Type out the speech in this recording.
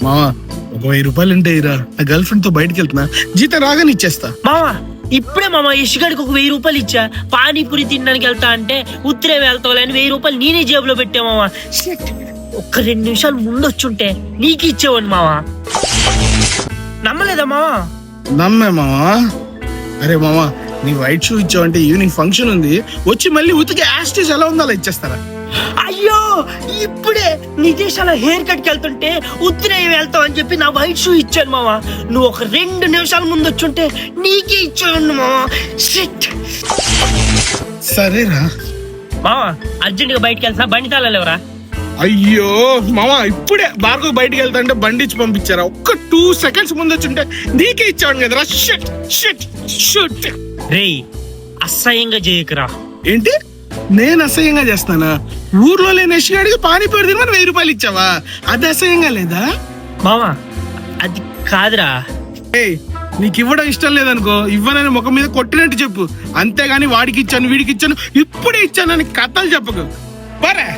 మావా ఒక 1000 రూపాయలు ఉంటే ఇరా, నా గర్ల్ ఫ్రెండ్ తో బయటకు వెళ్తున్నా, జీతం రాగానే ఇచ్చేస్తా. మావా ఇప్పుడే మామ యష్గాడికి ఒక 1000 రూపాయలు ఇచ్చా, పానీపూరి తినడానికి వెళ్తా అంటే ఉత్తరే వెళ్తావులే అని 1000 రూపాయలు నేనే జేబులో పెట్టా మావా. ఒక్క 2 నిమిషాలు ముందు వచ్చుంటే నీకు ఇచ్చేవాడిని మావా. నమ్మలేదా మావా? నమ్మే మావా. అరే మావా, నీ వైట్ షూ ఇచ్చావంటే ఈవినింగ్ ఫంక్షన్ ఉంది, వచ్చి మళ్ళీ ఉతికి యాస్టేజ్ ఎలా ఉందో అలా ఇచ్చేస్తారా? అయ్యో ఇప్పుడే నితేష్ హెయిర్ కట్ కి వెళ్తుంటే ఉత్తరే వెళ్తావు అని చెప్పి నా వైట్ షూ ఇచ్చాను మావా. నువ్వు ఒక 2 నిమిషాల ముందు వచ్చుంటే నీకే ఇచ్చాను మావా. సరేరా మావా, అర్జెంట్ గా బయటకు వెళ్తున్నా, బండి తాళాలు ఎవరా? అయ్యో మావా, ఇప్పుడే భార్గవ్ బయటికి వెళ్తా అంటే బండి ఇచ్చి పంపించారా? ఒక్క 2 సెకండ్స్ ముందు వచ్చుంటే నీకే ఇచ్చాను కదరా. Shit shit shit. రేయ్ అసహ్యంగా చేయకురా. ఏంటి నేను అసహ్యంగా చేస్తానా? ఊర్లో లేని యష్గాడికి పానీపూరి తినమని 1000 రూపాయలు ఇచ్చావా? అది అసహ్యంగా లేదా? మావా అది కాదురా. ఏయ్, నీకు ఇవ్వడం ఇష్టం లేదనుకో, ఇవ్వనని ముఖం మీద కొట్టినట్టు చెప్పు, అంతేగాని వాడికి ఇచ్చాను వీడికి ఇచ్చాను ఇప్పుడే ఇచ్చానని కథలు చెప్పకు. బరే.